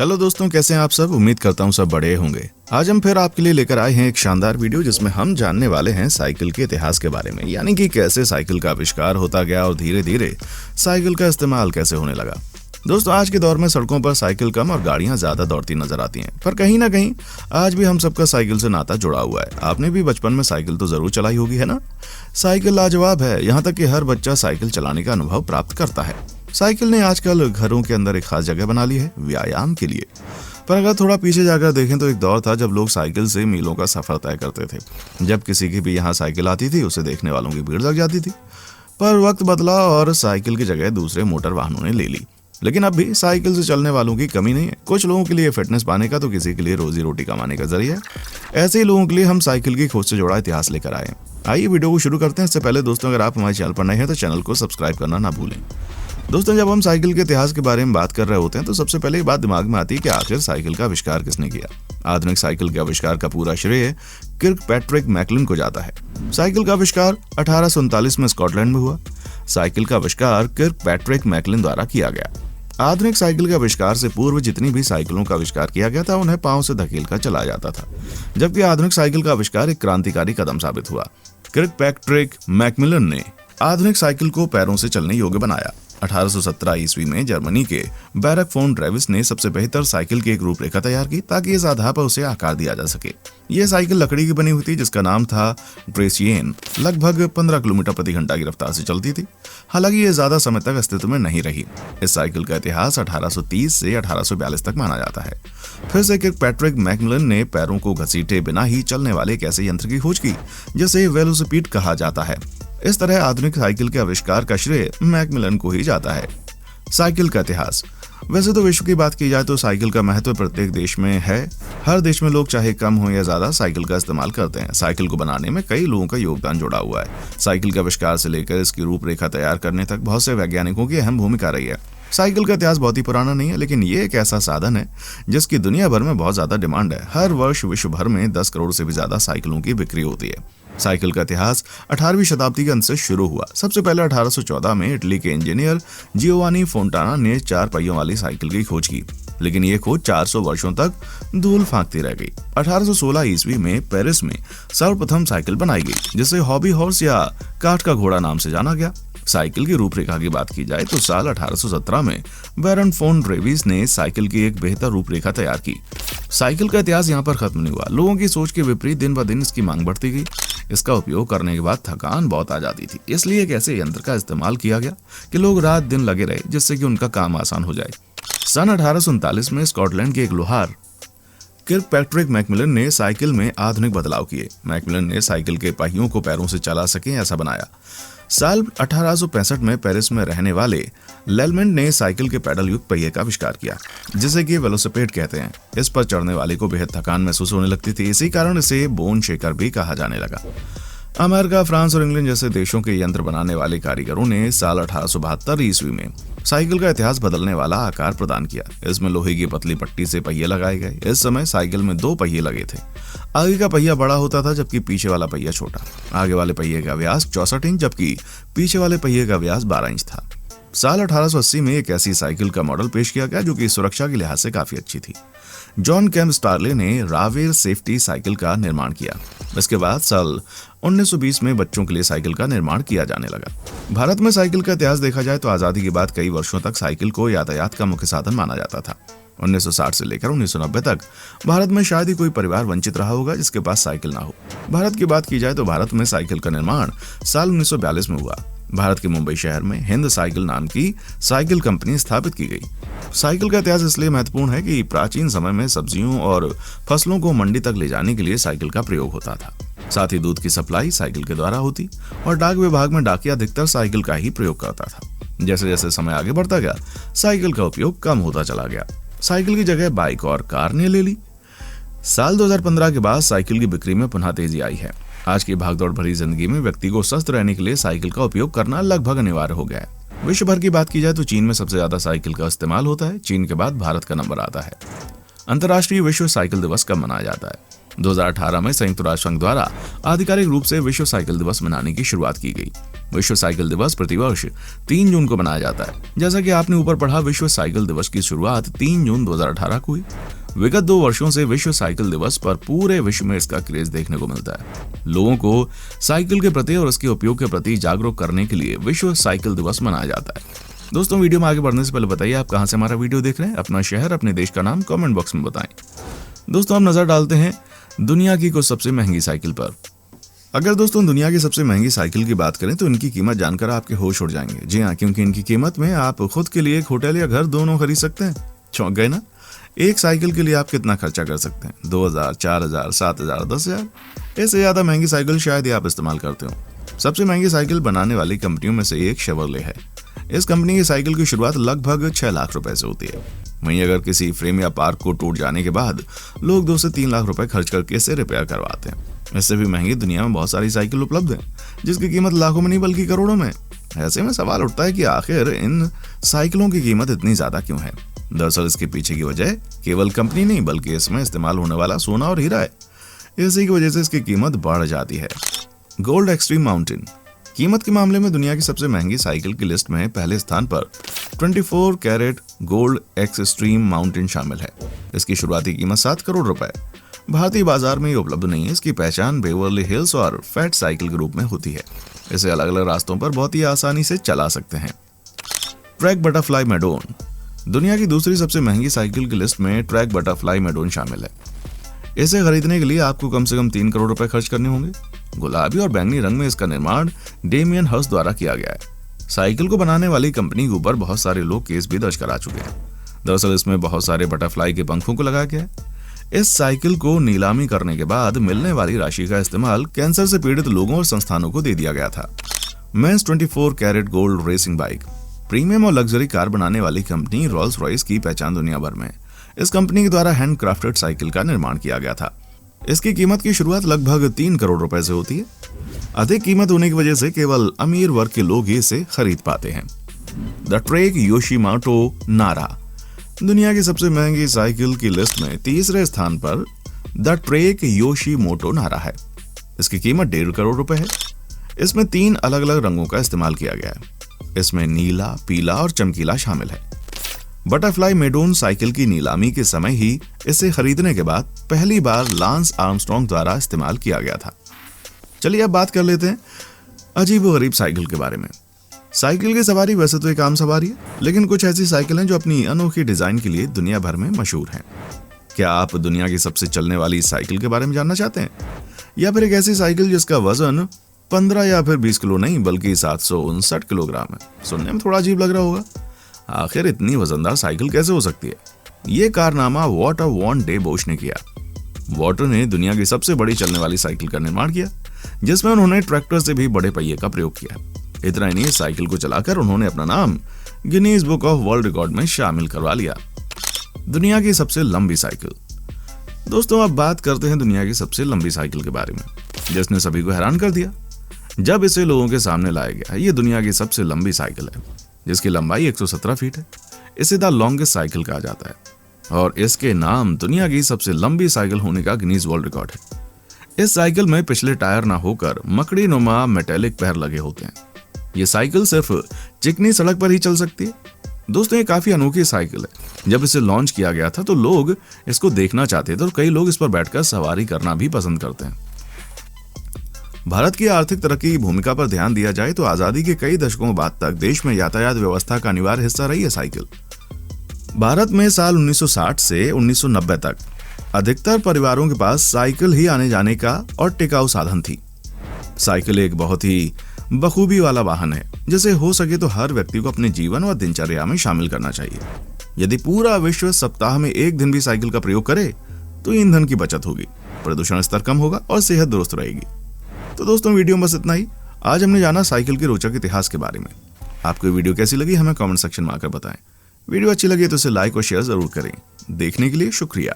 Hello दोस्तों, कैसे हैं आप सब। उम्मीद करता हूँ सब बड़े होंगे। आज हम फिर आपके लिए लेकर आए हैं एक शानदार वीडियो जिसमें हम जानने वाले हैं साइकिल के इतिहास के बारे में, यानी कि कैसे साइकिल का आविष्कार होता गया और धीरे धीरे साइकिल का इस्तेमाल कैसे होने लगा। दोस्तों, आज के दौर में सड़कों पर साइकिल कम और गाड़ियां ज्यादा दौड़ती नजर आती हैं, पर कहीं ना कहीं आज भी हम सबका साइकिल से नाता जुड़ा हुआ है। आपने भी बचपन में साइकिल तो जरूर चलाई होगी, है ना। साइकिल लाजवाब है, यहाँ तक कि हर बच्चा साइकिल चलाने का अनुभव प्राप्त करता है। साइकिल ने आजकल घरों के अंदर एक खास जगह बना ली है व्यायाम के लिए। पर अगर थोड़ा पीछे जाकर देखें तो एक दौर था जब लोग साइकिल से मीलों का सफर तय करते थे। जब किसी की भी यहाँ साइकिल आती थी, उसे देखने वालों की भीड़ लग जाती थी। पर वक्त बदला और साइकिल की जगह दूसरे मोटर वाहनों ने ले ली। लेकिन अब भी साइकिल से चलने वालों की कमी नहीं है। कुछ लोगों के लिए फिटनेस पाने का, तो किसी के लिए रोजी रोटी कमाने का जरिया है। ऐसे ही लोगों के लिए हम साइकिल की खोज से जुड़ा इतिहास लेकर आए। आइए वीडियो को शुरू करते हैं। इससे पहले दोस्तों, अगर आप हमारे चैनल पर नए हैं तो चैनल को सब्सक्राइब करना ना भूलें। दोस्तों, जब हम साइकिल के इतिहास के बारे में बात कर रहे होते हैं तो सबसे पहले ये बात दिमाग में आती है कि आखिर साइकिल का आविष्कार किसने किया। आधुनिक साइकिल के आविष्कार का पूरा श्रेय किर्कपैट्रिक मैकलन को जाता है। साइकिल का आविष्कार 1839 में स्कॉटलैंड में हुआ। साइकिल का आविष्कार किर्कपैट्रिक मैकलन द्वारा किया गया। आधुनिक साइकिल के आविष्कार से पूर्व जितनी भी साइकिलों का आविष्कार किया गया था, उन्हें पांव से धकेल कर चलाया जाता था, जबकि आधुनिक साइकिल का आविष्कार एक क्रांतिकारी कदम साबित हुआ। किर्कपैट्रिक मैकमिलन ने आधुनिक साइकिल को पैरों से चलने योग्य बनाया। 1817 ईस्वी में जर्मनी के बैरक फोन ड्रेविस ने सबसे बेहतर साइकिल की एक रूपरेखा तैयार की ताकि इस आधार पर उसे आकार दिया जा सके। यह साइकिल लकड़ी की बनी हुई थी जिसका नाम था ड्रेसियन। लगभग 15 किलोमीटर प्रति घंटा की रफ्तार से चलती थी। हालांकि यह ज्यादा समय तक अस्तित्व में नहीं रही। इस साइकिल का इतिहास 1830 से 1842 तक माना जाता है। फिर से किर्कपैट्रिक मैकमिलन ने पैरों को घसीटे बिना ही चलने वाले एक ऐसे यंत्र की खोज की जिसे वेलोसिपीड कहा जाता है। इस तरह आधुनिक साइकिल के आविष्कार का श्रेय मैकमिलन को ही जाता है। साइकिल का इतिहास। वैसे तो विश्व की बात की जाए तो साइकिल का महत्व प्रत्येक देश में है। हर देश में लोग चाहे कम हो या ज्यादा साइकिल का इस्तेमाल करते हैं। साइकिल को बनाने में कई लोगों का योगदान जुड़ा हुआ है। साइकिल के आविष्कार से लेकर इसकी रूपरेखा तैयार करने तक बहुत से वैज्ञानिकों की अहम भूमिका रही है। साइकिल का इतिहास बहुत ही पुराना नहीं है, लेकिन ये एक ऐसा साधन है जिसकी दुनिया भर में बहुत ज्यादा डिमांड है। हर वर्ष विश्व भर में 10 करोड़ से भी ज्यादा साइकिलों की बिक्री होती है। साइकिल का इतिहास 18वीं शताब्दी के अंत से शुरू हुआ। सबसे पहले 1814 में इटली के इंजीनियर जियोवानी फोंटाना ने 4 पहियों वाली साइकिल की खोज की, लेकिन ये खोज 400 वर्षों तक धूल फांकती रह गई। 1816 ईस्वी में पेरिस में सर्वप्रथम साइकिल बनाई गई जिसे हॉबी हॉर्स या काठ का घोड़ा नाम से जाना गया। साइकिल की रूपरेखा की बात की जाए तो साल 1817 में बैरन फोन ड्रेविस ने साइकिल की एक बेहतर रूपरेखा तैयार की। साइकिल का इतिहास यहाँ पर खत्म नहीं हुआ। लोगों की सोच के विपरीत दिन ब दिन इसकी मांग बढ़ती गई। इसका उपयोग करने के बाद थकान बहुत आ जाती थी, इसलिए एक ऐसे यंत्र का इस्तेमाल किया गया कि लोग रात दिन लगे रहे, जिससे कि उनका काम आसान हो जाए। सन 1839 में स्कॉटलैंड के एक लोहार किर्कपैट्रिक मैकमिलन ने साइकिल में आधुनिक बदलाव किए। मैकमिलन ने साइकिल के पहियों को पैरों से चला सके ऐसा बनाया। साल 1865 में पेरिस में रहने वाले लेलमेंट ने साइकिल के पैडल युक्त पहिए का आविष्कार किया, जिसे कि वेलोसिपेड कहते हैं। इस पर चढ़ने वाले को बेहद थकान महसूस होने लगती थी, इसी कारण इसे बोन शेकर भी कहा जाने लगा। अमेरिका, फ्रांस और इंग्लैंड जैसे देशों के यंत्र बनाने वाले कारीगरों ने साल 1872 ईस्वी में साइकिल का इतिहास बदलने वाला आकार प्रदान किया। इसमें लोहे की पतली पट्टी से पहिए लगाए गए। इस समय साइकिल में 2 पहिए लगे थे। आगे का पहिया बड़ा होता था जबकि पीछे वाला पहिया छोटा। आगे वाले पहिए का व्यास 64 इंच जबकि पीछे वाले पहिए का व्यास 12 इंच था। साल 1880 में एक ऐसी साइकिल का मॉडल पेश किया गया जो कि सुरक्षा के लिहाज से काफी अच्छी थी। जॉन कैम स्टार्ले ने रावेर सेफ्टी साइकिल का निर्माण किया। इसके बाद साल 1920 में बच्चों के लिए साइकिल का निर्माण किया जाने लगा। भारत में साइकिल का इतिहास देखा जाए तो आजादी के बाद कई वर्षों तक साइकिल को यातायात का मुख्य साधन माना जाता था। 1960 से लेकर 1990 तक भारत में शायद ही कोई परिवार वंचित रहा होगा जिसके पास साइकिल ना हो। भारत की बात की जाए तो भारत में साइकिल का निर्माण साल 1942 में हुआ। भारत के मुंबई शहर में हिंद साइकिल नाम की साइकिल कंपनी स्थापित की गई। साइकिल का इतिहास इसलिए महत्वपूर्ण है कि प्राचीन समय में सब्जियों और फसलों को मंडी तक ले जाने के लिए साइकिल का प्रयोग होता था। साथ ही दूध की सप्लाई साइकिल के द्वारा होती और डाक विभाग में डाकिया अधिकतर साइकिल का ही प्रयोग करता था। जैसे जैसे समय आगे बढ़ता गया, साइकिल का उपयोग कम होता चला गया। साइकिल की जगह बाइक और कार ने ले ली। साल 2015 के बाद साइकिल की बिक्री में पुनः तेजी आई है। आज की भागदौड़ भरी जिंदगी में व्यक्ति को स्वस्थ रहने के लिए साइकिल का उपयोग करना लगभग अनिवार्य हो गया है। विश्व भर की बात की जाए तो चीन में सबसे ज्यादा साइकिल का इस्तेमाल होता है। चीन के बाद भारत का नंबर आता है। अंतर्राष्ट्रीय विश्व साइकिल दिवस कब मनाया जाता है? 2018 में संयुक्त राष्ट्र संघ द्वारा आधिकारिक रूप से विश्व साइकिल दिवस मनाने की शुरुआत की गई। विश्व साइकिल दिवस प्रतिवर्ष 3 जून को मनाया जाता है। जैसा कि आपने ऊपर पढ़ा, विश्व साइकिल दिवस की शुरुआत 3 जून 2018 को हुई। विगत 2 वर्षों से विश्व साइकिल दिवस पर पूरे विश्व में इसका क्रेज देखने को मिलता है। लोगों को साइकिल के प्रति और उसके उपयोग के प्रति जागरूक करने के लिए विश्व साइकिल दिवस मनाया जाता है। दोस्तों, वीडियो में आगे बढ़ने से पहले बताइए आप कहां से हमारा वीडियो देख रहे हैं, अपना शहर, अपने देश का नाम कमेंट बॉक्स में बताएं। दोस्तों, हम नजर डालते हैं दुनिया की कुछ सबसे महंगी साइकिल पर। अगर दोस्तों दुनिया की सबसे महंगी साइकिल की बात करें तो इनकी कीमत जानकर आपके होश उड़ जाएंगे। जी हाँ, क्योंकि इनकी कीमत में आप खुद के लिए एक होटल या घर दोनों खरीद सकते हैं। चौंक गए ना? एक साइकिल के लिए आप कितना खर्चा कर सकते हैं? 2000, 4000, 7000, 10000। इससे ज्यादा महंगी साइकिल शायद ही आप इस्तेमाल करते हो। सबसे महंगी साइकिल बनाने वाली कंपनियों में से एक शेवरले है। इस कंपनी की साइकिल की शुरुआत लगभग 6 लाख रुपए से होती है। वहीं अगर किसी फ्रेम या पार्क को टूट जाने के बाद लोग 2 से 3 लाख रुपए खर्च करके इसे रिपेयर करवाते हैं। इससे भी महंगी दुनिया में बहुत सारी साइकिल उपलब्ध है जिसकी कीमत लाखों में नहीं बल्कि करोड़ों में। ऐसे में सवाल उठता है कि आखिर इन साइकिलों की कीमत इतनी ज्यादा क्यों है? दरअसल इसके पीछे की वजह केवल कंपनी नहीं बल्कि इसमें इस्तेमाल होने वाला सोना और हीरा है। इसी की वजह से इसकी कीमत बढ़ जाती है। गोल्ड एक्सट्रीम माउंटेन कीमत के मामले में दुनिया की सबसे महंगी साइकिल की लिस्ट में पहले स्थान पर 24 कैरेट गोल्ड एक्सट्रीम माउंटेन शामिल है। इसकी शुरुआती कीमत 7 करोड़ रुपए। भारतीय बाजार में ये उपलब्ध नहीं है। इसकी पहचान बेवर्ली हिल्स और फैट साइकिल के रूप में होती है। इसे अलग अलग रास्तों पर बहुत ही आसानी से चला सकते हैं। ट्रैक बटरफ्लाई मैडोन दुनिया की दूसरी सबसे महंगी साइकिल की लिस्ट में ट्रैक बटरफ्लाई मैडोन शामिल है। इसे खरीदने के लिए आपको कम से कम 3 करोड़ रुपए खर्च करने होंगे। गुलाबी और बैंगनी रंग में इसका निर्माण डेमियन हर्स द्वारा किया गया है। साइकिल को बनाने वाली कंपनी के ऊपर बहुत सारे लोग केस भी दर्ज करा चुके हैं। दरअसल इसमें बहुत सारे बटरफ्लाई के पंखों को लगाया गया है। इस साइकिल को नीलामी करने के बाद मिलने वाली राशि का इस्तेमाल कैंसर से पीड़ित लोगों और संस्थानों को दे दिया गया था। मेंस 24 carat gold racing bike premium और लग्जरी कार बनाने वाली कंपनी रोल्स रॉयस की पहचान दुनिया भर में। इस कंपनी के द्वारा हैंड क्राफ्टेड साइकिल का निर्माण किया गया था। इसकी कीमत की शुरुआत लगभग 3 करोड़ रुपए से होती है। अधिक कीमत होने की वजह से केवल अमीर वर्ग के लोग ही इसे खरीद पाते हैं। द ट्रेक योशिमोटो नारा दुनिया की सबसे महंगी साइकिल की लिस्ट में तीसरे स्थान पर द ट्रेक योशिमोटो नारा है। इसकी कीमत 1.5 करोड़ रुपए है। इसमें 3 अलग अलग रंगों का इस्तेमाल किया गया है। इसमें नीला, पीला और चमकीला शामिल है। बटरफ्लाई मेडोन साइकिल की नीलामी के समय ही इसे खरीदने के बाद पहली बार लांस आर्मस्ट्रॉन्ग द्वारा इस्तेमाल किया गया था। चलिए अब बात कर लेते हैं अजीबोगरीब साइकिल के बारे में। साइकिल की सवारी वैसे तो एक आम सवारी है, लेकिन कुछ ऐसी साइकिल हैं जो अपनी अनोखी डिजाइन के लिए दुनिया भर में मशहूर हैं। क्या आप दुनिया की सबसे चलने वाली साइकिल के बारे में जानना चाहते हैं, या फिर एक ऐसी साइकिल जिसका वजन 15 या फिर 20 किलो नहीं बल्कि 759 किलोग्राम है? सुनने में थोड़ा अजीब लग रहा होगा। आखिर इतनी वजनदार साइकिल कैसे हो सकती है? ये कारनामा वाटर वॉन डे बोश ने किया। वाटर ने दुनिया की सबसे बड़ी चलने वाली साइकिल का निर्माण किया, जिसमें उन्होंने ट्रैक्टर से भी बड़े पहिए का प्रयोग किया। इतना ही नहीं, इस साइकिल को चलाकर उन्होंने अपना नाम Guinness book of world record में शामिल करवा लिया। दुनिया की सबसे लंबी साइकिल। दोस्तों, अब बात करते हैं दुनिया की सबसे लंबी साइकिल के बारे में, जिसने सभी को हैरान कर दिया जब इसे लोगों के सामने लाया गया। ये दुनिया की सबसे लंबी साइकिल है, जिसकी लंबाई 117 फीट है। इसे द लॉन्गेस्ट साइकिल कहा जाता है और इसके नाम दुनिया की सबसे लंबी साइकिल होने का गिनीज वर्ल्ड रिकॉर्ड है। इस साइकिल में पिछले टायर ना होकर मकड़ी नुमा मेटेलिक पैर लगे होते हैं। ये साइकिल सिर्फ चिकनी सड़क पर ही चल सकती है। दोस्तों, ये काफी अनोखी साइकिल है। जब इसे लॉन्च किया गया था तो लोग इसको देखना चाहते थे और कई लोग इस पर बैठकर सवारी करना भी पसंद करते हैं। भारत की आर्थिक तरक्की की भूमिका पर ध्यान दिया जाए तो आजादी के कई दशकों बाद तक देश में यातायात व्यवस्था का अनिवार्य हिस्सा रही है साइकिल। भारत में साल 1960 से 1990 तक अधिकतर परिवारों के पास साइकिल ही आने जाने का और टिकाऊ साधन थी। साइकिल एक बहुत ही बखूबी वाला वाहन है जिसे हो सके तो हर व्यक्ति को अपने जीवन और दिनचर्या में शामिल करना चाहिए। यदि पूरा विश्व सप्ताह में 1 दिन भी साइकिल का प्रयोग करे तो ईंधन की बचत होगी, प्रदूषण स्तर कम होगा और सेहत दुरुस्त रहेगी। तो दोस्तों, वीडियो में बस इतना ही। आज हमने जाना साइकिल के रोचक इतिहास के बारे में। आपको वीडियो कैसी लगी हमें कमेंट सेक्शन में आकर बताएं। वीडियो अच्छी लगी तो इसे लाइक और शेयर जरूर करें। देखने के लिए शुक्रिया।